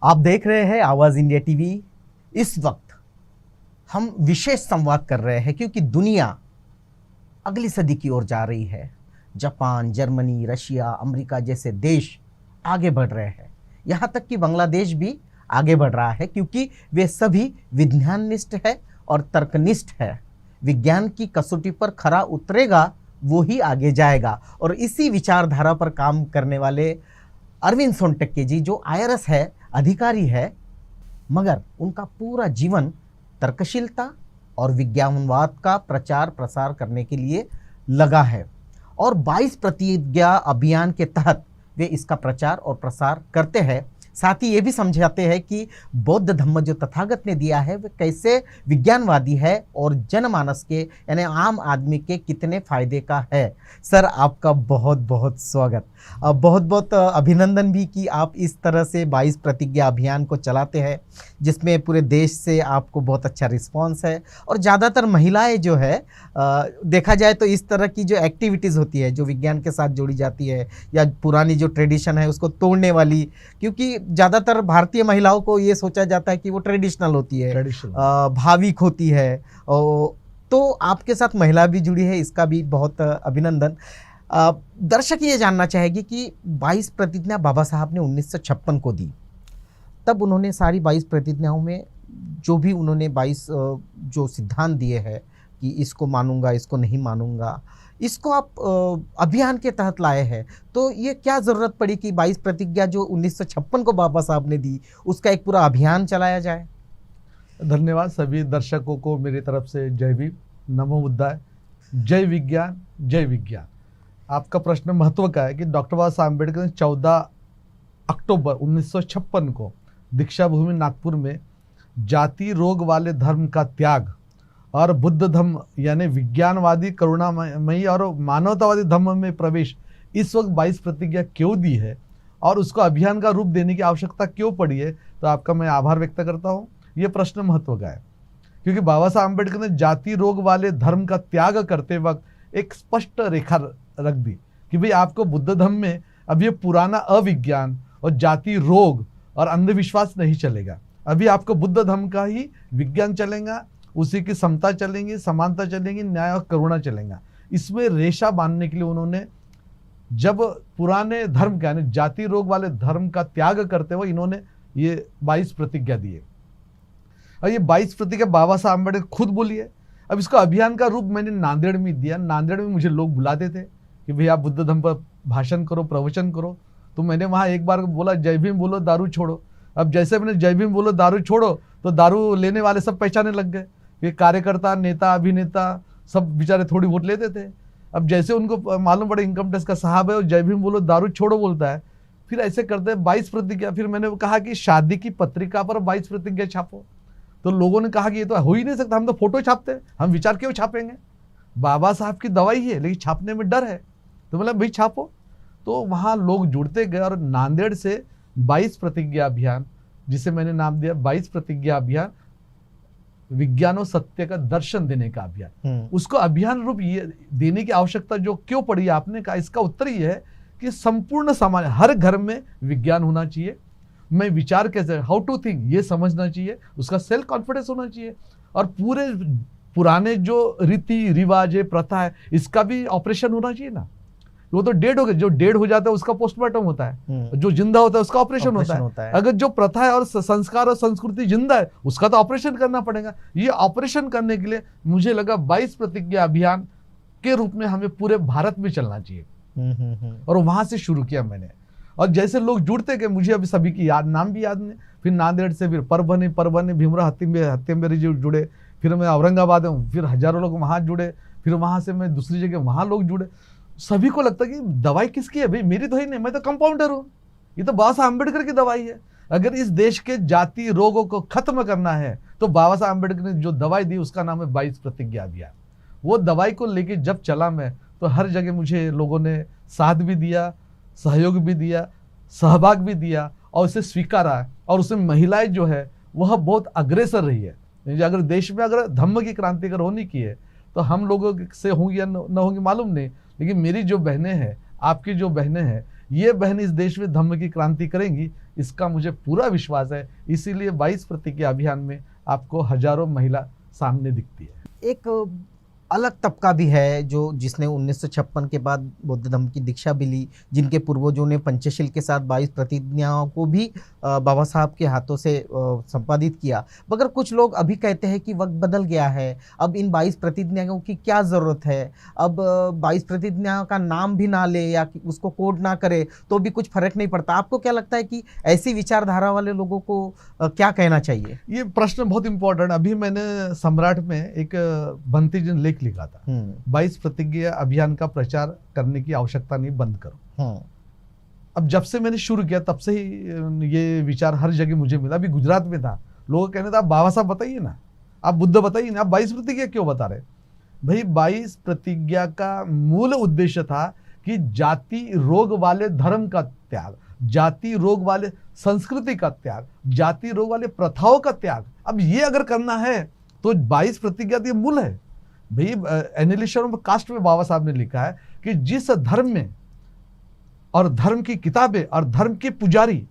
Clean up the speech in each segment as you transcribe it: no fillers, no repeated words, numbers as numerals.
आप देख रहे हैं आवाज़ इंडिया टीवी। इस वक्त हम विशेष संवाद कर रहे हैं क्योंकि दुनिया अगली सदी की ओर जा रही है। जापान, जर्मनी, रशिया, अमेरिका जैसे देश आगे बढ़ रहे हैं। यहाँ तक कि बांग्लादेश भी आगे बढ़ रहा है क्योंकि वे सभी विज्ञाननिष्ठ है और तर्कनिष्ठ है। विज्ञान की कसौटी पर खरा उतरेगा वो ही आगे जाएगा। और इसी विचारधारा पर काम करने वाले अरविंद सोनटक्के जी जो IRS है, अधिकारी है, मगर उनका पूरा जीवन तर्कशीलता और विज्ञानवाद का प्रचार प्रसार करने के लिए लगा है और 22 प्रतिज्ञा अभियान के तहत वे इसका प्रचार और प्रसार करते हैं। साथ ही ये भी समझाते हैं कि बौद्ध धम्म जो तथागत ने दिया है वह कैसे विज्ञानवादी है और जनमानस के यानी आम आदमी के कितने फायदे का है। सर, आपका बहुत बहुत स्वागत, बहुत बहुत अभिनंदन भी कि आप इस तरह से 22 प्रतिज्ञा अभियान को चलाते हैं जिसमें पूरे देश से आपको बहुत अच्छा रिस्पांस है। और ज़्यादातर महिलाएं जो है देखा जाए तो इस तरह की जो एक्टिविटीज़ होती है जो विज्ञान के साथ जोड़ी जाती है या पुरानी जो ट्रेडिशन है उसको तोड़ने वाली, क्योंकि ज़्यादातर भारतीय महिलाओं को ये सोचा जाता है कि वो ट्रेडिशनल होती है, भाविक होती है। तो आपके साथ महिला भी जुड़ी है, इसका भी बहुत अभिनंदन। दर्शक ये जानना चाहेगी कि 22 प्रतिज्ञा बाबा साहब ने 1956 को दी। तब उन्होंने सारी 22 प्रतिज्ञाओं में जो भी उन्होंने 22 जो सिद्धांत दिए हैं कि इसको मानूंगा, इसको नहीं मानूंगा, इसको आप अभियान के तहत लाए हैं। तो ये क्या ज़रूरत पड़ी कि 22 प्रतिज्ञा जो 1956 को बाबा साहब ने दी उसका एक पूरा अभियान चलाया जाए? धन्यवाद सभी दर्शकों को मेरी तरफ से जय भीम, नमो बुद्धाय, जय विज्ञान, जय विज्ञान। आपका प्रश्न महत्व का है कि डॉक्टर बाबा साहब अम्बेडकर ने 14 अक्टूबर 1956 को दीक्षा भूमि नागपुर में जाति रोग वाले धर्म का त्याग और बुद्ध धम्म यानी विज्ञानवादी, करुणामयी और मानवतावादी धम्म में प्रवेश इस वक्त 22 प्रतिज्ञा क्यों दी है और उसको अभियान का रूप देने की आवश्यकता क्यों पड़ी है, तो आपका मैं आभार व्यक्त करता हूँ। ये प्रश्न महत्व का है क्योंकि बाबा साहब अम्बेडकर ने जाति रोग वाले धर्म का त्याग करते वक्त एक स्पष्ट रेखा रख दी कि भाई आपको बुद्ध धर्म में अब ये पुराना अविज्ञान और जाति रोग और अंधविश्वास नहीं चलेगा। अभी आपको बुद्ध धर्म का ही विज्ञान चलेगा, उसी की समता चलेंगी, समानता चलेंगी, न्याय और करुणा चलेगा। इसमें रेशा बांधने के लिए उन्होंने जब पुराने धर्म का यानी जाति रोग वाले धर्म का त्याग करते हुए इन्होंने ये 22 प्रतिज्ञा दिए और ये 22 प्रतिज्ञा बाबा साहब अम्बेडकर खुद बोली है। अब इसको अभियान का रूप मैंने नांदेड़ में दिया। नांदेड़ में मुझे लोग बुलाते थे कि भैया आप बुद्ध धर्म पर भाषण करो, प्रवचन करो, तो मैंने वहाँ एक बार बोला जय भीम बोलो दारू छोड़ो। अब जैसे मैंने जय भीम बोलो दारू छोड़ो तो दारू लेने वाले सब पहचाने लग गए। ये कार्यकर्ता, नेता, अभिनेता सब बेचारे थोड़ी वोट लेते थे। अब जैसे उनको मालूम पड़ा इनकम टैक्स का साहब है और जय भीम बोलो दारू छोड़ो बोलता है, फिर ऐसे करते हैं 22 प्रतिज्ञा। फिर मैंने कहा कि शादी की पत्रिका पर 22 प्रतिज्ञा छापो, तो लोगों ने कहा कि ये तो हो ही नहीं सकता, हम तो फोटो छापते हैं, हम विचार क्यों छापेंगे, बाबा साहब की दवाई है लेकिन छापने में डर है, तो मतलब भाई छापो। तो वहाँ लोग जुड़ते गए और नांदेड़ से 22 प्रतिज्ञा अभियान, जिसे मैंने नाम दिया 22 प्रतिज्ञा अभियान, विज्ञान और सत्य का दर्शन देने का अभियान, उसको अभियान रूप ये देने की आवश्यकता जो क्यों पड़ी आपने कहा, इसका उत्तर ये है कि संपूर्ण समाज, हर घर में विज्ञान होना चाहिए। मैं विचार कैसे, हाउ टू थिंक, ये समझना चाहिए, उसका सेल्फ कॉन्फिडेंस होना चाहिए और पूरे पुराने जो रीति रिवाज है, प्रथा है, इसका भी ऑपरेशन होना चाहिए ना। वो तो डेड हो गए, जो डेड हो जाता है उसका पोस्टमार्टम होता है, जो जिंदा होता है उसका ऑपरेशन होता है। अगर जो प्रथा है और संस्कार और संस्कृति जिंदा है उसका तो ऑपरेशन करना पड़ेगा। ये ऑपरेशन करने के लिए मुझे लगा 22 प्रतिज्ञा अभियान के रूप में हमें पूरे भारत में चलना चाहिए और वहां से शुरू किया मैंने। और जैसे लोग जुड़ते गए, मुझे अभी सभी की नाम भी याद नहीं। फिर नांदेड़ से फिर परभनी भीमरा हत्तीबेरी जुड़े, फिर मैं औरंगाबाद हूँ, फिर हजारों लोग वहां जुड़े, फिर वहां से मैं दूसरी जगह वहां लोग जुड़े। सभी को लगता कि दवाई किसकी है भाई, मेरी तो ही नहीं, मैं तो कंपाउंडर हूँ, ये तो बाबा साहब अम्बेडकर की दवाई है। अगर इस देश के जाति रोगों को खत्म करना है तो बाबा साहब अम्बेडकर ने जो दवाई दी उसका नाम है 22 प्रतिज्ञा अभियान। वो दवाई को लेके जब चला मैं, तो हर जगह मुझे लोगों ने साथ भी दिया, सहयोग भी दिया, सहभाग भी दिया और उसे स्वीकारा। और उसमें महिलाएं जो है वह बहुत अग्रेसर रही है। अगर देश में अगर धम्म की क्रांति अगर होने की है तो हम लोगों से होंगी या न होंगी मालूम नहीं, लेकिन मेरी जो बहनें हैं, आपकी जो बहनें हैं, ये बहन इस देश में धम्म की क्रांति करेंगी, इसका मुझे पूरा विश्वास है। इसीलिए 22 प्रतिज्ञा अभियान में आपको हजारों महिला सामने दिखती है। एक अलग तबका भी है जो जिसने 1956 के बाद बौद्ध धर्म की दीक्षा भी ली, जिनके पूर्वजों ने पंचशील के साथ 22 प्रतिज्ञाओं को भी बाबा साहब के हाथों से संपादित किया। मगर कुछ लोग अभी कहते हैं कि वक्त बदल गया है, अब इन 22 प्रतिज्ञाओं की क्या ज़रूरत है, अब 22 प्रतिज्ञाओं का नाम भी ना ले या उसको कोड ना करे तो भी कुछ फर्क नहीं पड़ता। आपको क्या लगता है कि ऐसी विचारधारा वाले लोगों को क्या कहना चाहिए? ये प्रश्न बहुत इंपॉर्टेंट। अभी मैंने सम्राट में एक भंती जी ने लेख लिखा था, 22 प्रतिज्ञा अभियान का प्रचार करने की आवश्यकता नहीं, बंद करो। अब जब से मैंने शुरू किया तब से ही ये विचार हर जगह मुझे मिला। अभी गुजरात में था, लोग कहने था आप बाबा साहब बताइए ना, आप बुद्ध बताइए ना, आप 22 प्रतिज्ञा क्यों बता रहे? भाई 22 प्रतिज्ञा का मूल उद्देश्य था कि जाति रोग वाले धर्म का त्याग, जाति रोग वाले संस्कृति का त्याग, जाति रोग वाले प्रथाओं का त्याग। अब ये अगर करना है तो 22 प्रतिज्ञा ये मूल है। भाई एनालिसिस ऑफ कास्ट में बाबा साहब ने लिखा है कि जिस धर्म में और धर्म की किताबें और धर्म के पुजारी,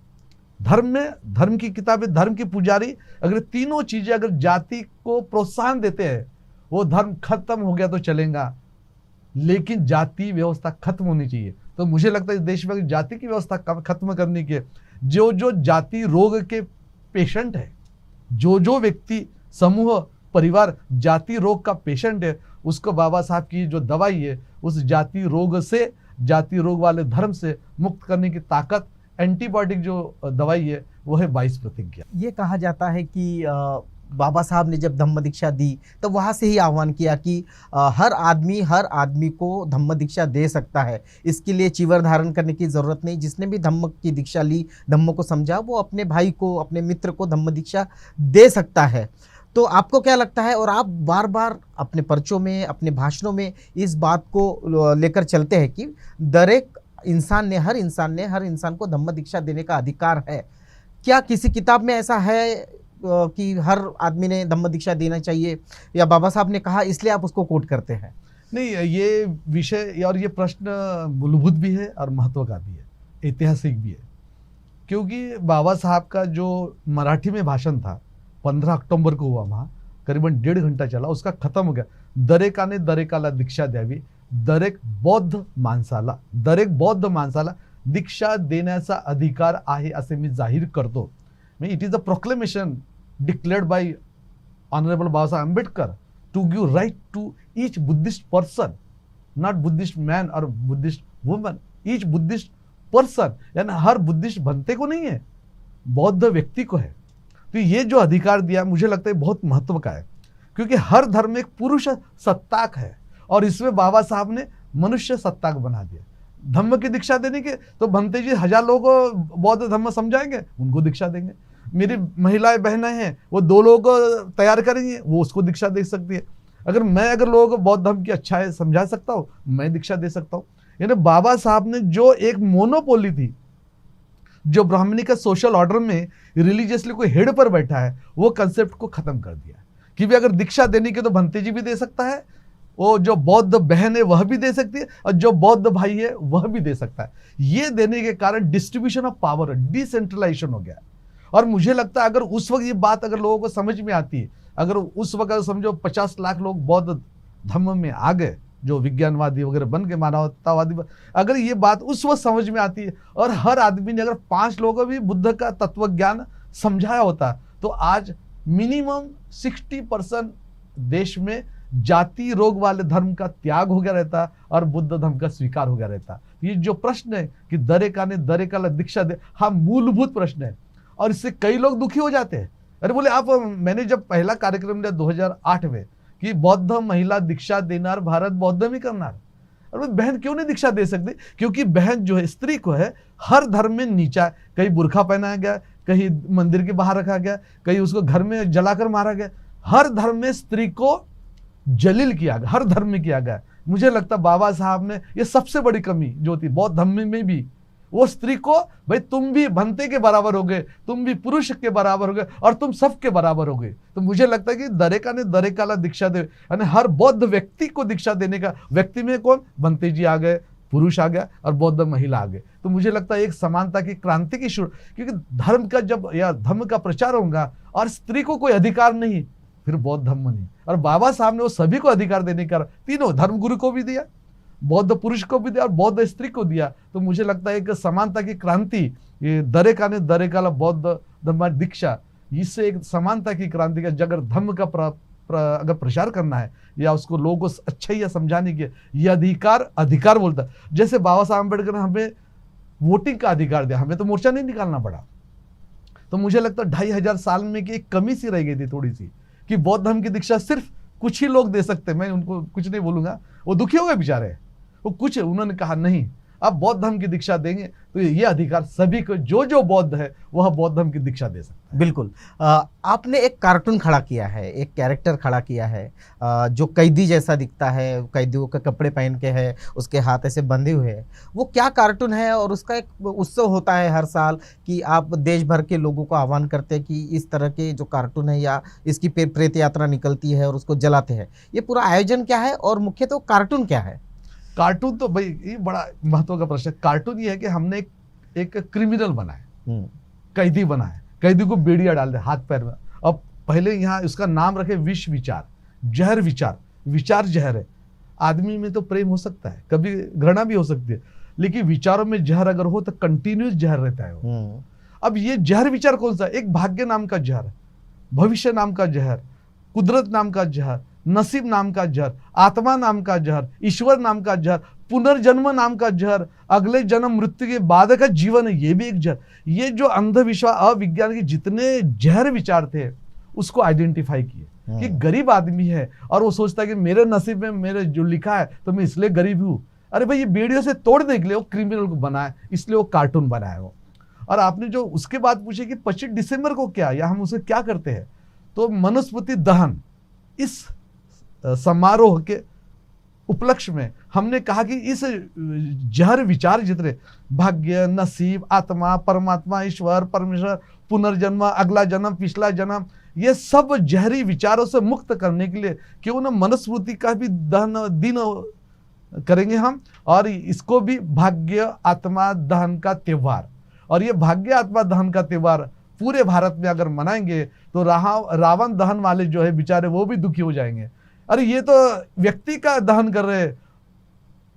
धर्म में धर्म की किताबें, धर्म के पुजारी, अगर तीनों चीजें अगर जाति को प्रोत्साहन देते हैं, वो धर्म खत्म हो गया तो चलेगा, लेकिन जाति व्यवस्था खत्म होनी चाहिए। तो मुझे लगता है इस देश में जाति की व्यवस्था खत्म करने के जो जो जाति रोग के पेशेंट है, जो व्यक्ति समूह परिवार जाति रोग का पेशेंट है, उसको बाबा साहब की जो दवाई है उस जाति रोग से, जाति रोग वाले धर्म से मुक्त करने की ताकत, एंटीबायोटिक जो दवाई है वो है 22 प्रतिज्ञा। ये कहा जाता है कि बाबा साहब ने जब धम्म दीक्षा दी तो वहाँ से ही आह्वान किया कि हर आदमी को धम्म दीक्षा दे सकता है, इसके लिए चीवर धारण करने की ज़रूरत नहीं। जिसने भी धम्म की दीक्षा ली, धम्म को समझा, वो अपने भाई को, अपने मित्र को धम्म दीक्षा दे सकता है। तो आपको क्या लगता है, और आप बार बार अपने पर्चों में, अपने भाषणों में इस बात को लेकर चलते हैं कि हर इंसान को धम्म दीक्षा देने का अधिकार है। क्या किसी किताब में ऐसा है कि हर आदमी ने धम्म दीक्षा देना चाहिए, या बाबा साहब ने कहा इसलिए आप उसको कोट करते हैं? नहीं, ये विषय और ये प्रश्न मूलभूत भी है और महत्व का भी है, ऐतिहासिक भी है। क्योंकि बाबा साहब का जो मराठी में भाषण था 15 अक्टोबर को हुआ, वहाँ करीबन 1.5 घंटा चला, उसका खत्म हो गया। दरेकाने दरेकाला दीक्षा द्यावी, दरेक बौद्ध माणसाला दीक्षा देण्याचा अधिकार आहे असे मी जाहीर करतो। It is a proclamation declared by honourable Babasaheb Ambedkar to give right to each Buddhist person, not Buddhist man और Buddhist woman, each Buddhist person, यानी हर बुद्धिस्ट बनते को नहीं है, बौद्ध व्यक्ति को है। तो ये जो अधिकार दिया मुझे लगता है बहुत महत्व का है, क्योंकि हर धर्म में एक पुरुष सत्ताक है और इसमें बाबा साहब ने मनुष्य सत्ताक बना दिया। धम्म की दीक्षा देने के तो भंते जी 1000 लोगों को बौद्ध धर्म समझाएंगे, उनको दीक्षा देंगे। मेरी महिलाएं बहनें हैं, वो 2 लोगों को तैयार करेंगे, वो उसको दीक्षा दे सकती है। अगर लोगों को बौद्ध धर्म की अच्छाई समझा सकता हूँ, मैं दीक्षा दे सकता हूँ। यानी बाबा साहब ने जो एक मोनोपोली थी, जो ब्राह्मणी का सोशल ऑर्डर में रिलीजियसली कोई हेड पर बैठा है, वो कंसेप्ट को खत्म कर दिया कि भी अगर दीक्षा देने की तो भंते जी भी दे सकता है, वो जो बौद्ध बहन है वह भी दे सकती है, और जो बौद्ध भाई है वह भी दे सकता है। ये देने के कारण डिस्ट्रीब्यूशन ऑफ पावर, डिसेंट्रलाइजेशन हो गया। और मुझे लगता है अगर उस वक्त ये बात अगर लोगों को समझ में आती है, अगर उस वक्त अगर समझो 50 लाख लोग बौद्ध धर्म में आ गए, जो विज्ञानवादी वगैरह बन के मानवतावादी, अगर ये बात उस वक्त समझ में आती है और हर आदमी ने अगर 5 लोगों को भी बुद्ध का तत्व ज्ञान समझाया होता, तो आज मिनिमम 60% देश में जाति रोग वाले धर्म का त्याग हो गया रहता और बुद्ध धर्म का स्वीकार हो गया रहता। ये जो प्रश्न है कि दरेकाने दरेकाला दीक्षा दे, हाँ मूलभूत प्रश्न है, और इससे कई लोग दुखी हो जाते हैं। अरे बोले आप, मैंने जब पहला कार्यक्रम लिया 2008 में कि बौद्ध महिला दीक्षा देनार भारत बौद्ध में करनार, और बहन क्यों नहीं दीक्षा दे सकती? क्योंकि बहन जो है स्त्री को है हर धर्म में नीचा, कहीं बुरखा पहनाया गया, कहीं मंदिर के बाहर रखा गया, कहीं उसको घर में जलाकर मारा गया। हर धर्म में स्त्री को जलील किया गया, हर धर्म में किया गया। मुझे लगता बाबा साहब ने ये सबसे बड़ी कमी जो थी बौद्ध धर्म में भी, वो स्त्री को भाई तुम भी भंते के बराबर हो गए, तुम भी पुरुष के बराबर हो गए और तुम सबके बराबर हो गए। तो मुझे लगता है कि दरेकाने दरेकाला दीक्षा दे, यानी हर बौद्ध व्यक्ति को दीक्षा देने का, व्यक्ति में कौन? भंते जी आ गए, पुरुष आ गया और बौद्ध महिला आ गए। तो मुझे लगता है एक समानता की क्रांति की शुरू, क्योंकि धर्म का जब या धर्म का प्रचार होगा और स्त्री को कोई अधिकार नहीं, फिर बौद्ध धर्म नहीं। और बाबा साहब ने वो सभी को अधिकार देने का, तीनों धर्म गुरु को भी दिया, बौद्ध पुरुष को भी दिया और बौद्ध स्त्री को दिया। तो मुझे लगता है एक समानता की क्रांति, ये दरेका ने दरेकाला बौद्ध धर्म दीक्षा, इससे एक समानता की क्रांति का अगर धर्म का अगर प्रचार करना है या उसको लोगों को अच्छा ही समझाने की, ये अधिकार बोलता है। जैसे बाबा साहब अम्बेडकर ने हमें वोटिंग का अधिकार दिया, हमें तो मोर्चा नहीं निकालना पड़ा। तो मुझे लगता है 2500 साल में की एक कमी सी रह गई थी थोड़ी सी, कि बौद्ध धर्म की दीक्षा सिर्फ कुछ ही लोग दे सकते हैं। मैं उनको कुछ नहीं बोलूंगा, वो दुखी हो गए बेचारे, वो कुछ उन्होंने कहा नहीं अब बौद्ध धर्म की दीक्षा देंगे, तो ये अधिकार सभी को, जो बौद्ध है वह बौद्ध धर्म की दीक्षा दे सकता है। बिल्कुल। आपने एक कार्टून खड़ा किया है, एक कैरेक्टर खड़ा किया है जो कैदी जैसा दिखता है, कैदियों के कपड़े पहन के है, उसके हाथ ऐसे बंधे हुए हैं। वो क्या कार्टून है? और उसका एक उत्सव होता है हर साल कि आप देश भर के लोगों को आह्वान करते हैं कि इस तरह के जो कार्टून है या इसकी प्रेत यात्रा निकलती है और उसको जलाते हैं। ये पूरा आयोजन क्या है और मुख्यतः कार्टून क्या है? कार्टून तो भाई ये बड़ा महत्व का प्रश्न है। कार्टून ये है कि हमने एक क्रिमिनल बनाया, कैदी बनाया, कैदी को बेड़िया डाल दे हाथ पैर में। अब पहले यहाँ उसका नाम रखे विष विचार, जहर विचार, विचार जहर है। आदमी में तो प्रेम हो सकता है, कभी घृणा भी हो सकती है, लेकिन विचारों में जहर अगर हो तो कंटिन्यूस जहर रहता है वो। अब ये जहर विचार कौन सा? एक भाग्य नाम का जहर, भविष्य नाम का जहर, कुदरत नाम का जहर, नसीब नाम का जहर, आत्मा नाम का जहर, ईश्वर नाम का जहर, पुनर्जन्म नाम का जहर, अगले जन्म मृत्यु के बाद का जीवन है, ये भी एक जहर। ये जो अंधविश्वास अविज्ञान के जितने जहर विचार थे उसको आइडेंटिफाई किए कि गरीब आदमी है और वो सोचता है कि मेरे नसीब में मेरे जो लिखा है तो मैं इसलिए गरीब हूं। अरे भाई ये बेड़ियों से तोड़ने के लिए वो क्रिमिनल को बनाया, इसलिए वो कार्टून बनाया वो। और आपने जो उसके बाद पूछे कि 25 दिसंबर को क्या या हम उसे क्या करते हैं, तो मनुस्मृति दहन इस समारोह के उपलक्ष्य में हमने कहा कि इस जहर विचार जितने भाग्य, नसीब, आत्मा, परमात्मा, ईश्वर, परमेश्वर, पुनर्जन्म, अगला जन्म, पिछला जन्म, ये सब जहरी विचारों से मुक्त करने के लिए क्यों ना मनुस्मृति का भी दहन दिन करेंगे हम, और इसको भी भाग्य आत्मा दहन का त्योहार। और ये भाग्य आत्मा दहन का त्योहार पूरे भारत में अगर मनाएंगे तो रावण दहन वाले जो है बेचारे वो भी दुखी हो जाएंगे। अरे ये तो व्यक्ति का दहन कर रहे हैं,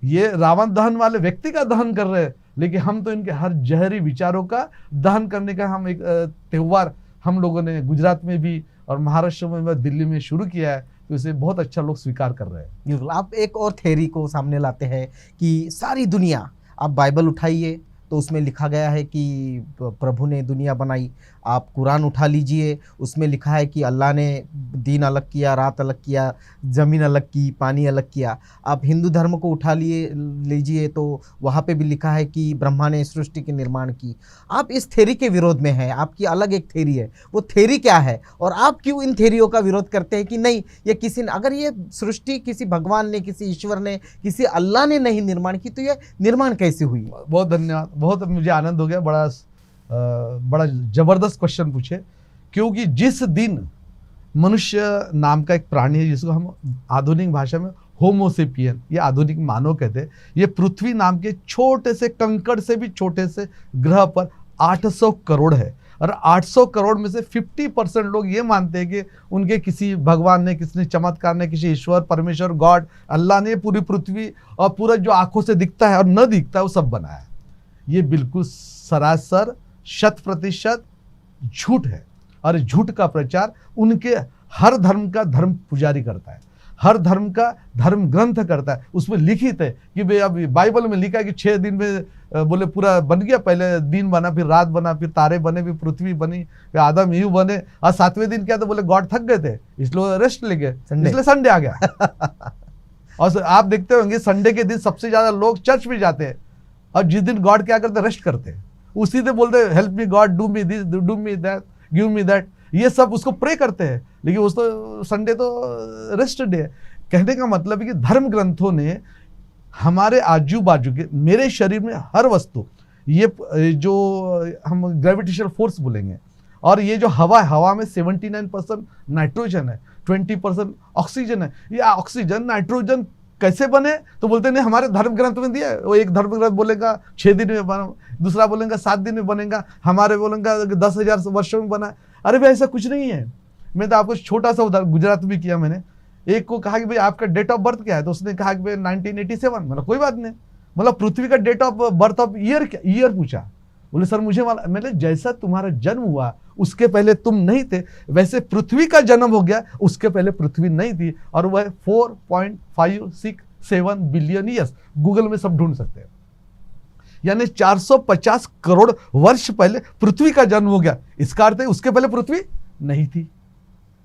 ये रावण दहन वाले व्यक्ति का दहन कर रहे हैं, लेकिन हम तो इनके हर जहरी विचारों का दहन करने का हम एक त्योहार हम लोगों ने गुजरात में भी और महाराष्ट्र में, दिल्ली में शुरू किया है। तो इसे बहुत अच्छा लोग स्वीकार कर रहे हैं। आप एक और थ्योरी को सामने लाते हैं कि सारी दुनिया, आप बाइबल उठाइए तो उसमें लिखा गया है कि प्रभु ने दुनिया बनाई। आप कुरान उठा लीजिए, उसमें लिखा है कि अल्लाह ने दिन अलग किया, रात अलग किया, ज़मीन अलग की, पानी अलग किया। आप हिंदू धर्म को उठा लीजिए तो वहाँ पे भी लिखा है कि ब्रह्मा ने सृष्टि के निर्माण की। आप इस थ्योरी के विरोध में हैं, आपकी अलग एक थ्योरी है। वो थ्योरी क्या है और आप क्यों इन थ्योरियों का विरोध करते हैं कि नहीं ये किसी ने, अगर ये सृष्टि किसी भगवान ने, किसी ईश्वर ने, किसी अल्लाह ने नहीं निर्माण की तो ये निर्माण कैसे हुई? बहुत धन्यवाद, बहुत मुझे आनंद हो गया। बड़ा जबरदस्त क्वेश्चन पूछे, क्योंकि जिस दिन मनुष्य नाम का एक प्राणी है जिसको हम आधुनिक भाषा में होमोसेपियन, ये आधुनिक मानव कहते हैं, ये पृथ्वी नाम के छोटे से कंकड़ से भी छोटे से ग्रह पर 800 करोड़ है। और 800 करोड़ में से 50% लोग ये मानते हैं कि उनके किसी भगवान ने, किसी ने चमत्कार ने, किसी ईश्वर, परमेश्वर, गॉड, अल्लाह ने पूरी पृथ्वी और पूरा जो आंखों से दिखता है और न दिखता है वो सब बनाया। ये बिल्कुल सरासर 100% झूठ है। और झूठ का प्रचार उनके हर धर्म का धर्म पुजारी करता है, हर धर्म का धर्म ग्रंथ करता है। उसमें लिखित है कि भाई अब बाइबल में लिखा है कि 6 दिन में बोले पूरा बन गया, पहले दिन बना, फिर रात बना, फिर तारे बने, फिर पृथ्वी बनी, फिर आदम ईव बने, और 7वें दिन क्या, तो बोले गॉड थक गए थे इसलिए रेस्ट ले गए, इसलिए संडे आ गया। और आप देखते होंगे संडे के दिन सबसे ज्यादा लोग चर्च में जाते हैं, और जिस दिन गॉड क्या करते, रेस्ट करते हैं। उसी दिन बोलते हैं help me God, do me this, do me that, give me that, ये सब उसको प्रे करते हैं। लेकिन उस तो संडे तो रेस्ट डे है। कहने का मतलब है कि धर्म ग्रंथों ने हमारे आजू बाजू के, मेरे शरीर में हर वस्तु, ये जो हम ग्रेविटेशनल फोर्स बोलेंगे, और ये जो हवा है, हवा में 79% नाइट्रोजन है, 20% ऑक्सीजन है। ये ऑक्सीजन, नाइट्रोजन कैसे बने, तो बोलते नहीं हमारे धर्म ग्रंथ में दिया है। वो एक धर्म ग्रंथ बोलेगा 6 दिन में बना, दूसरा बोलेगा 7 दिन में बनेगा, हमारे बोलेगा 10,000 वर्षों में बना। अरे भाई ऐसा कुछ नहीं है। मैं तो आपको छोटा सा उदाहरण गुजरात में किया मैंने। एक को कहा कि भाई आपका डेट ऑफ बर्थ क्या है, तो उसने कहा कि भाई 1987। मतलब कोई बात नहीं, मतलब पृथ्वी का date of birth of year क्या, ईयर पूछा। बोले सर मुझे मैंने जैसा तुम्हारा जन्म हुआ उसके पहले तुम नहीं थे, वैसे पृथ्वी का जन्म हो गया, उसके पहले पृथ्वी नहीं थी, और वह 4.567 बिलियन ईयर्स। गूगल में सब ढूंढ सकते हैं। यानी 450 करोड़ वर्ष पहले पृथ्वी का जन्म हो गया। इसका अर्थ है उसके पहले पृथ्वी नहीं थी,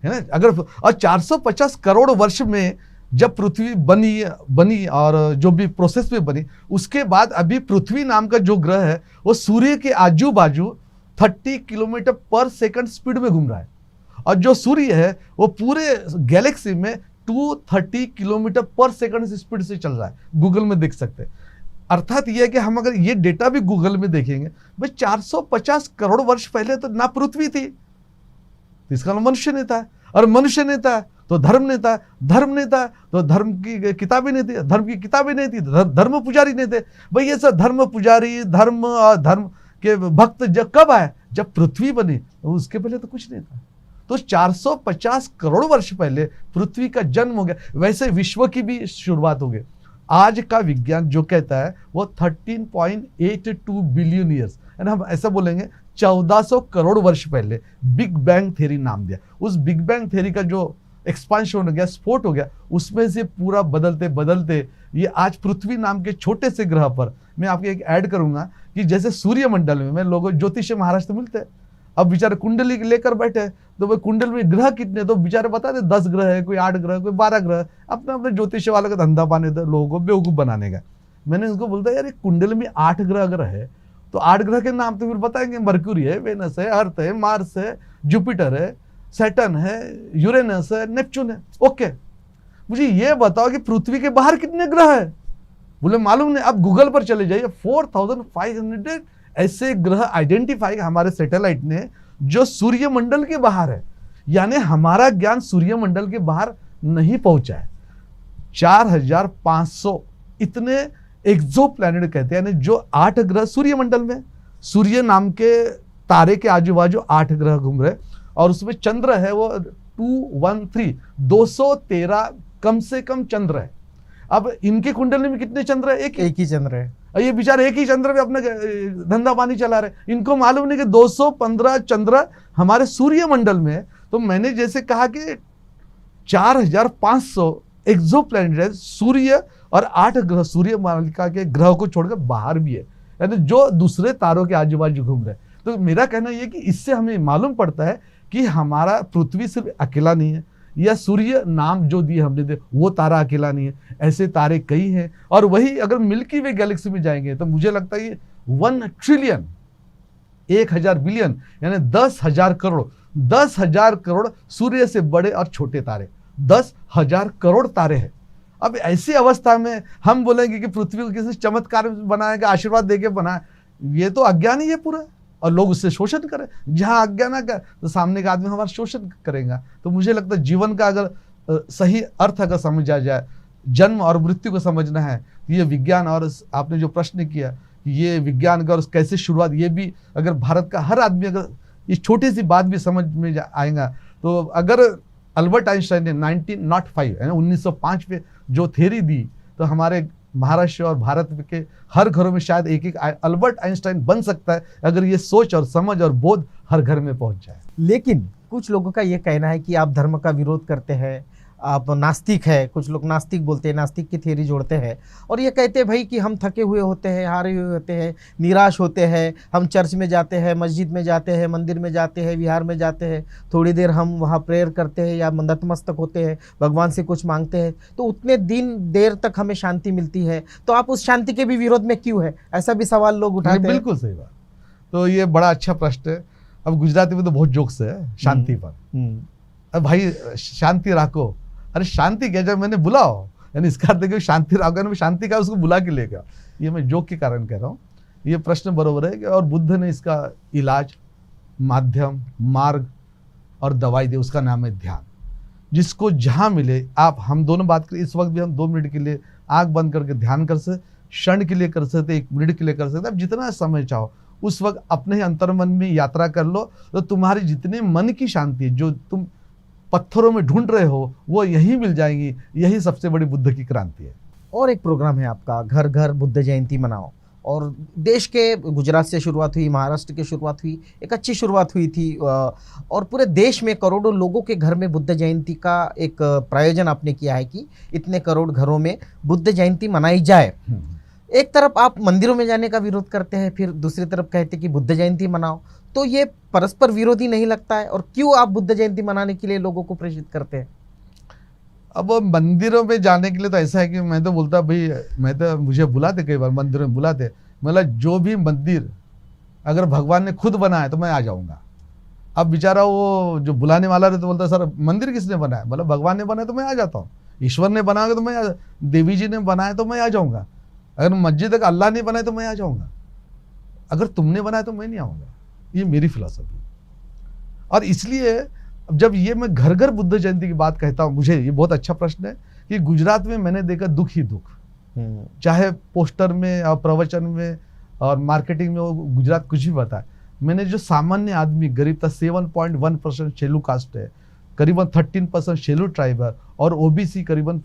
है ना। अगर और 450 करोड़ वर्ष में जब पृथ्वी बनी और जो भी प्रोसेस में बनी, उसके बाद अभी पृथ्वी नाम का जो ग्रह है वो सूर्य के आजू बाजू 30 किलोमीटर पर सेकंड स्पीड में घूम रहा है, और जो सूर्य है वो पूरे गैलेक्सी में 230 किलोमीटर पर सेकंड स्पीड से चल रहा है। गूगल में देख सकते हैं। अर्थात यह है कि हम अगर ये डेटा भी गूगल में देखेंगे, भाई 450 करोड़ वर्ष पहले तो ना पृथ्वी थी, तो इसका नाम मनुष्य नहीं था, और मनुष्य नहीं था तो धर्म नहीं था, धर्म नहीं था तो धर्म की किताबें नहीं थी, धर्म की किताबें नहीं थी तो धर्म पुजारी नहीं थे। भाई ये सब धर्म पुजारी, धर्म और धर्म के भक्त जब कब आए, जब पृथ्वी बनी, तो उसके पहले तो कुछ नहीं था। तो 450 करोड़ वर्ष पहले पृथ्वी का जन्म हो गया। वैसे विश्व की भी शुरुआत हो गई। आज का विज्ञान जो कहता है वो 13.82 बिलियन ईयर्स, यानी हम ऐसा बोलेंगे 1400 करोड़ वर्ष पहले बिग बैंग थ्योरी नाम दिया। उस बिग बैंग थ्योरी का जो एक्सपांशन हो गया, स्फोट हो गया, उसमें से पूरा बदलते बदलते ये आज पृथ्वी नाम के छोटे से ग्रह पर, मैं आपको एक ऐड करूंगा कि जैसे सूर्यमंडल में लोग ज्योतिष महाराष्ट्र मिलते हैं, अब बेचारे कुंडली लेकर बैठे, तो भाई कुंडल में ग्रह कितने, तो बेचारे बता दे 10 ग्रह है, कोई 8 ग्रह, कोई 12 ग्रह। अपने अपने ज्योतिष वाले का धंधा पाने थे लोगों को बेवकूफ बनाने का। मैंने उसको बोलता यार कुंडल में 8 ग्रह अगर है तो 8 ग्रह के नाम तो फिर बताएंगे, मरक्यूरी है, वेनस है, अर्थ है, मार्स है, जुपिटर है, सैटर्न है, यूरेनस है, नेपच्यून है। ओके, मुझे ये बताओ कि पृथ्वी के बाहर कितने ग्रह है। बोले मालूम नहीं। अब गूगल पर चले जाइए, 4500 ऐसे ग्रह आइडेंटिफाई हमारे सैटेलाइट ने जो सूर्यमंडल के बाहर है। यानी हमारा ज्ञान सूर्यमंडल के बाहर नहीं पहुंचा है। 4500 इतने एक्सो प्लैनेट कहते हैं, यानी जो 8 ग्रह सूर्यमंडल में, सूर्य नाम के तारे के आजू बाजू 8 ग्रह घूम रहे, और उसमें चंद्र है वो 213 कम से कम चंद्र है। अब इनके कुंडली में कितने चंद्र है? एक ही चंद्र है। ये बेचारे एक ही चंद्र पे अपना धंधा पानी चला रहे। इनको मालूम नहीं कि 215 चंद्र हमारे सूर्यमंडल में। तो मैंने जैसे कहा कि 4500 एक्सो प्लैनेट है, सूर्य और 8 ग्रह सूर्य मालिका के ग्रह को छोड़कर बाहर भी है, यानी जो दूसरे तारों के आजू बाजू घूम रहे। तो मेरा कहना यह कि इससे हमें मालूम पड़ता है कि हमारा पृथ्वी सिर्फ अकेला नहीं है, या सूर्य नाम जो दिए हमने दे वो तारा अकेला नहीं है, ऐसे तारे कई हैं। और वही अगर मिल्की वे गैलेक्सी में जाएंगे तो मुझे लगता है 1 ट्रिलियन 1000 बिलियन यानी 10,000 करोड़ 10,000 करोड़ सूर्य से बड़े और छोटे तारे 10,000 करोड़ तारे हैं। अब ऐसी अवस्था में हम बोलेंगे कि पृथ्वी को किसी चमत्कार बनाएगा, आशीर्वाद देके बनाए, ये तो अज्ञान ही है पूरा, और लोग उससे शोषण करें। जहां अज्ञान है तो सामने का आदमी हमारा शोषण करेगा। तो मुझे लगता है जीवन का अगर सही अर्थ अगर समझा जाए, जन्म और मृत्यु को समझना है, तो ये विज्ञान, और आपने जो प्रश्न किया ये विज्ञान का और कैसे शुरुआत, ये भी अगर भारत का हर आदमी अगर ये छोटी सी बात भी समझ में आएगा, तो अगर अल्बर्ट आइंस्टाइन ने 1905 यानी 1905 पे जो थ्योरी दी, तो हमारे महाराष्ट्र और भारत के हर घरों में शायद एक एक अल्बर्ट आइंस्टाइन बन सकता है, अगर ये सोच और समझ और बोध हर घर में पहुंच जाए। लेकिन कुछ लोगों का ये कहना है कि आप धर्म का विरोध करते हैं, आप नास्तिक है, कुछ लोग नास्तिक बोलते हैं, नास्तिक की थ्योरी जोड़ते हैं, और ये कहते हैं भाई कि हम थके हुए होते हैं, हारे हुए होते हैं, निराश होते हैं, हम चर्च में जाते हैं, मस्जिद में जाते हैं, मंदिर में जाते हैं, विहार में जाते हैं, थोड़ी देर हम वहाँ प्रेयर करते हैं या नतमस्तक होते हैं, भगवान से कुछ मांगते हैं, तो उतने देर तक हमें शांति मिलती है। तो आप उस शांति के भी विरोध में क्यों है? ऐसा भी सवाल लोग उठाते हैं। बिल्कुल सही बात। तो ये बड़ा अच्छा प्रश्न है। अब गुजराती में तो बहुत जोक्स है शांति पर। अब भाई शांति रखो, अरे शांति क्या, जब मैंने बुलाओ, यानी इसका अर्थ है कि शांति रखो, मैं शांति का उसको बुला के लेगा। ये मैं जोक के कारण कह रहा हूँ। ये प्रश्न बरोबर है कि और बुद्ध ने इसका इलाज, माध्यम, मार्ग और दवाई दी, उसका नाम है ध्यान। जिसको जहाँ मिले आप, हम दोनों बात करें इस वक्त भी, हम 2 मिनट के लिए आंख बंद करके ध्यान कर सकते, क्षण के लिए कर सकते, 1 मिनट के लिए कर सकते, आप जितना समय चाहो उस वक्त अपने ही अंतर्मन में यात्रा कर लो, तो तुम्हारी जितने मन की शांति है जो तुम पत्थरों में ढूंढ रहे हो वो यही मिल जाएंगी। यही सबसे बड़ी बुद्ध की क्रांति है। और एक प्रोग्राम है आपका, घर घर बुद्ध जयंती मनाओ, और देश के गुजरात से शुरुआत हुई, महाराष्ट्र की शुरुआत हुई, एक अच्छी शुरुआत हुई थी, और पूरे देश में करोड़ों लोगों के घर में बुद्ध जयंती का एक प्रायोजन आपने किया है कि इतने करोड़ घरों में बुद्ध जयंती मनाई जाए। एक तरफ आप मंदिरों में जाने का विरोध करते हैं, फिर दूसरी तरफ कहते हैं कि बुद्ध जयंती मनाओ, तो ये परस्पर विरोधी नहीं लगता है? और क्यों आप बुद्ध जयंती मनाने के लिए लोगों को प्रेरित करते हैं? अब मंदिरों में जाने के लिए तो ऐसा है कि मैं तो बोलता भाई, मैं तो, मुझे बुलाते कई बार मंदिरों में बुलाते, मतलब जो भी मंदिर अगर भगवान ने खुद बनाया तो मैं आ जाऊंगा। अब बेचारा वो जो बुलाने वाला रहता तो बोलता सर मंदिर किसने बनाया, मतलब भगवान ने बनाया तो मैं आ जाता हूँ, ईश्वर ने बनाया तो मैं, देवी जी ने बनाया तो मैं आ जाऊंगा, अगर मस्जिद अगर अल्लाह ने बनाया तो मैं आ जाऊंगा, अगर तुमने बनाया तो मैं नहीं आऊँगा। ये मेरी फिलॉसफी। और इसलिए जब ये मैं घर घर बुद्ध जयंती की बात कहता हूँ, मुझे ये बहुत अच्छा प्रश्न है कि गुजरात में मैंने देखा दुख ही दुख, चाहे पोस्टर में और प्रवचन में और मार्केटिंग में वो गुजरात कुछ भी बताए, मैंने जो सामान्य आदमी गरीब था, 7.1% शेड्यूल कास्ट है, करीबन 13% शेड्यूल ट्राइब है, और ओबीसी करीबन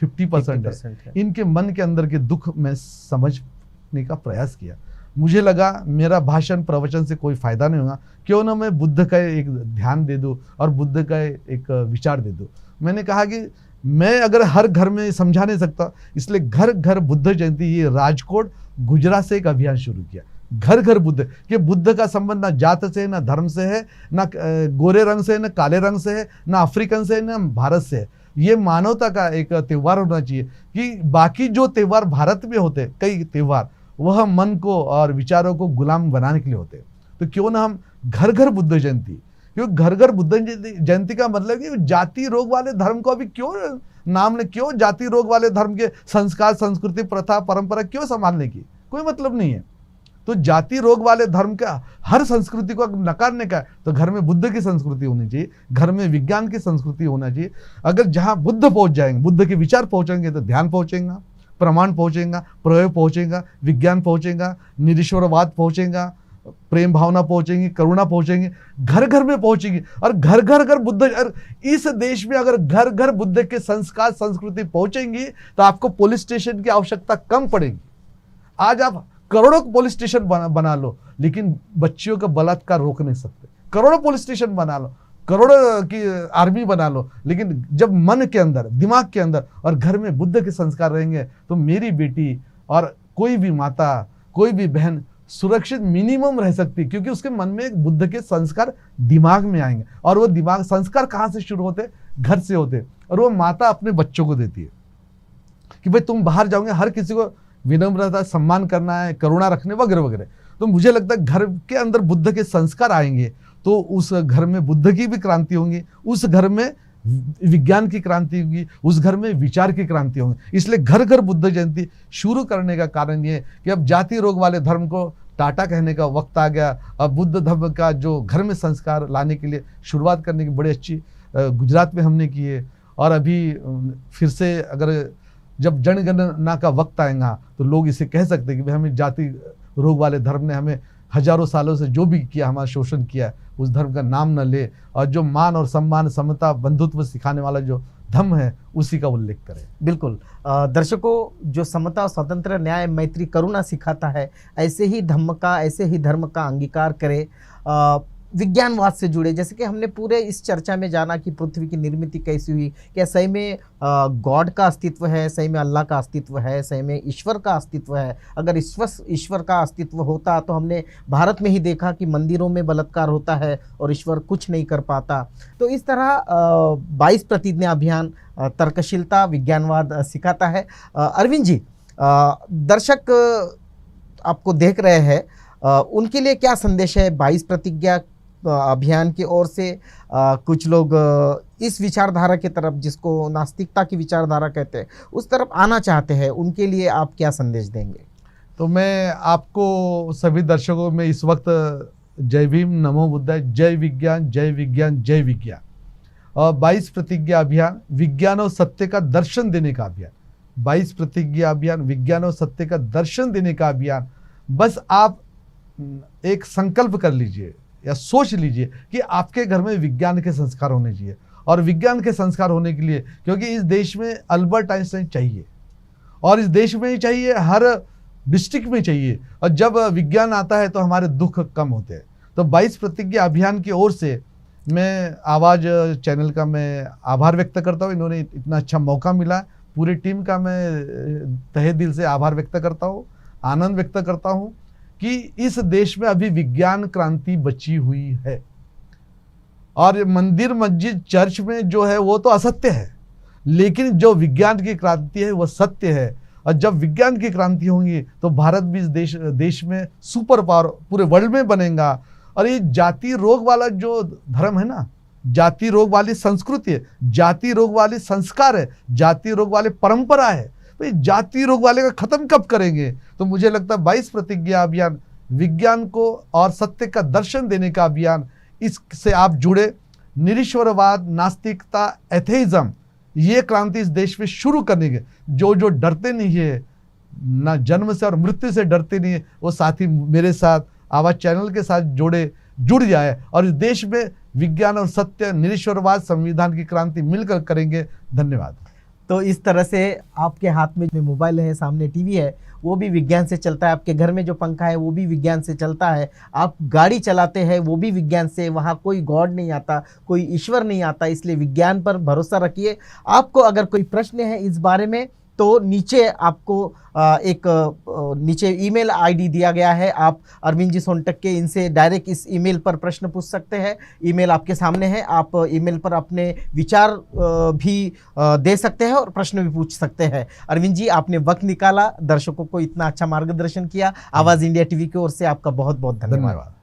50% है। इनके मन के अंदर के दुख मैं समझने का प्रयास किया। मुझे लगा मेरा भाषण प्रवचन से कोई फायदा नहीं होगा, क्यों ना मैं बुद्ध का एक ध्यान दे दूं और बुद्ध का एक विचार दे दूं। मैंने कहा कि मैं अगर हर घर में समझा नहीं सकता, इसलिए घर घर बुद्ध जयंती, ये राजकोट गुजरात से एक अभियान शुरू किया, घर घर बुद्ध। कि बुद्ध का संबंध ना जात से है, ना धर्म से है, ना गोरे रंग से है, ना काले रंग से है, ना अफ्रीकन से है, ना भारत से है। ये मानवता का एक त्यौहार होना चाहिए। कि बाकी जो त्यौहार भारत में होते, कई त्यौहार, वह मन को और विचारों को गुलाम बनाने के लिए होते, तो क्यों ना हम घर घर बुद्ध जयंती, क्योंकि घर घर बुद्ध जयंती का मतलब कि जाति रोग वाले धर्म को अभी क्यों नाम ने, क्यों जाति रोग वाले धर्म के संस्कार, संस्कृति, प्रथा, परंपरा क्यों संभालने की कोई मतलब नहीं है। तो जाति रोग वाले धर्म का, हर संस्कृति को नकारने का, तो घर में बुद्ध की संस्कृति होनी चाहिए, घर में विज्ञान की संस्कृति होना चाहिए। अगर जहां बुद्ध पहुंच जाएंगे, बुद्ध के विचार पहुंचेंगे, तो ध्यान पहुंचेगा, प्रमाण पहुंचेगा, प्रयोग पहुंचेगा, विज्ञान पहुंचेगा, निरीश्वरवाद पहुंचेगा, प्रेम भावना पहुंचेंगी, करुणा पहुंचेंगी, घर घर में पहुंचेगी। और घर घर अगर बुद्ध, इस देश में अगर घर घर बुद्ध के संस्कार, संस्कृति पहुंचेंगी, तो आपको पुलिस स्टेशन की आवश्यकता कम पड़ेगी। आज आप करोड़ों पुलिस स्टेशन बना लो, लेकिन बच्चियों का बलात्कार रोक नहीं सकते। करोड़ों पुलिस स्टेशन बना लो, करोड़ों की आर्मी बना लो, लेकिन जब मन के अंदर, दिमाग के अंदर और घर में बुद्ध के संस्कार रहेंगे, तो मेरी बेटी और कोई भी माता, कोई भी बहन सुरक्षित मिनिमम रह सकती, क्योंकि उसके मन में एक बुद्ध के संस्कार दिमाग में आएंगे। और वो दिमाग, संस्कार कहाँ से शुरू होते? घर से होते। और वो माता अपने बच्चों को देती है कि भाई तुम बाहर जाओगे, हर किसी को विनम्रता, सम्मान करना है, करुणा रखने वगैरह वगैरह। तो मुझे लगता है घर के अंदर बुद्ध के संस्कार आएंगे तो उस घर में बुद्ध की भी क्रांति होंगी, उस घर में विज्ञान की क्रांति होगी, उस घर में विचार की क्रांति होगी। इसलिए घर घर बुद्ध जयंती शुरू करने का कारण ये कि अब जाति रोग वाले धर्म को टाटा कहने का वक्त आ गया। अब बुद्ध धर्म का जो घर में संस्कार लाने के लिए शुरुआत करने की बड़ी अच्छी गुजरात में हमने की है। और अभी फिर से अगर जब जनगणना का वक्त आएगा तो लोग इसे कह सकते हैं कि भाई हमें जाति रोग वाले धर्म ने हमें हजारों सालों से जो भी किया, हमारा शोषण किया, उस धर्म का नाम न ले, और जो मान और सम्मान, समता, बंधुत्व सिखाने वाला जो धर्म है उसी का उल्लेख करें। बिल्कुल। दर्शकों, जो समता, स्वतंत्र, न्याय, मैत्री, करुणा सिखाता है, ऐसे ही धर्म का अंगीकार करें। विज्ञानवाद से जुड़े, जैसे कि हमने पूरे इस चर्चा में जाना कि पृथ्वी की निर्मित कैसी हुई, क्या सही में गॉड का अस्तित्व है, सही में अल्लाह का अस्तित्व है, सही में ईश्वर का अस्तित्व है। अगर ईश्वर का अस्तित्व होता तो हमने भारत में ही देखा कि मंदिरों में बलात्कार होता है और ईश्वर कुछ नहीं कर पाता। तो इस तरह 22 प्रतिज्ञा अभियान तर्कशीलता, विज्ञानवाद सिखाता है। अरविंद जी, दर्शक आपको देख रहे हैं, उनके लिए क्या संदेश है 22 प्रतिज्ञा अभियान की ओर से? कुछ लोग इस विचारधारा की तरफ, जिसको नास्तिकता की विचारधारा कहते हैं, उस तरफ आना चाहते हैं, उनके लिए आप क्या संदेश देंगे? तो मैं आपको सभी दर्शकों में इस वक्त जय भीम, नमो बुद्धाय, जय विज्ञान, जय विज्ञान, जय विज्ञान। और 22 प्रतिज्ञा अभियान विज्ञान और सत्य का दर्शन देने का अभियान, 22 प्रतिज्ञा अभियान विज्ञान और सत्य का दर्शन देने का अभियान। बस आप एक संकल्प कर लीजिए या सोच लीजिए कि आपके घर में विज्ञान के संस्कार होने चाहिए। और विज्ञान के संस्कार होने के लिए, क्योंकि इस देश में अल्बर्ट आइंस्टाइन चाहिए और इस देश में ही चाहिए, हर डिस्ट्रिक्ट में चाहिए। और जब विज्ञान आता है तो हमारे दुख कम होते हैं। तो 22 प्रतिज्ञा अभियान की ओर से मैं आवाज़ चैनल का मैं आभार व्यक्त करता हूँ। इन्होंने इतना अच्छा मौका मिला, पूरी टीम का मैं तहे दिल से आभार व्यक्त करता हूँ, आनंद व्यक्त करता हूँ कि इस देश में अभी विज्ञान क्रांति बची हुई है। और मंदिर मस्जिद चर्च में जो है वो तो असत्य है, लेकिन जो विज्ञान की क्रांति है वो सत्य है। और जब विज्ञान की क्रांति होंगी तो भारत भी इस देश में सुपर पावर पूरे वर्ल्ड में बनेगा। और ये जाति रोग वाला जो धर्म है ना, जाति रोग वाली संस्कृति है, जाति रोग वाली संस्कार है, जाति रोग वाली परंपरा है, तो जाति रोग वाले का खत्म कब करेंगे? तो मुझे लगता है 22 प्रतिज्ञा अभियान विज्ञान को और सत्य का दर्शन देने का अभियान, इससे आप जुड़े। निरीश्वरवाद, नास्तिकता, एथेइज्म, ये क्रांति इस देश में शुरू करने के जो डरते नहीं है, ना जन्म से और मृत्यु से डरते नहीं है, वो साथी मेरे साथ आवाज चैनल के साथ जुड़ जाए और इस देश में विज्ञान और सत्य, निरीश्वरवाद, संविधान की क्रांति मिलकर करेंगे। धन्यवाद। तो इस तरह से आपके हाथ में जो मोबाइल है, सामने टीवी है, वो भी विज्ञान से चलता है। आपके घर में जो पंखा है वो भी विज्ञान से चलता है। आप गाड़ी चलाते हैं वो भी विज्ञान से, वहाँ कोई गॉड नहीं आता, कोई ईश्वर नहीं आता। इसलिए विज्ञान पर भरोसा रखिए। आपको अगर कोई प्रश्न है इस बारे में तो नीचे आपको नीचे ईमेल आईडी दिया गया है। आप अरविंद जी सोनटक्के इनसे डायरेक्ट इस ईमेल पर प्रश्न पूछ सकते हैं। ईमेल आपके सामने है, आप ईमेल पर अपने विचार भी दे सकते हैं और प्रश्न भी पूछ सकते हैं। अरविंद जी, आपने वक्त निकाला, दर्शकों को इतना अच्छा मार्गदर्शन किया। आवाज़ इंडिया टीवी की ओर से आपका बहुत बहुत धन्यवाद।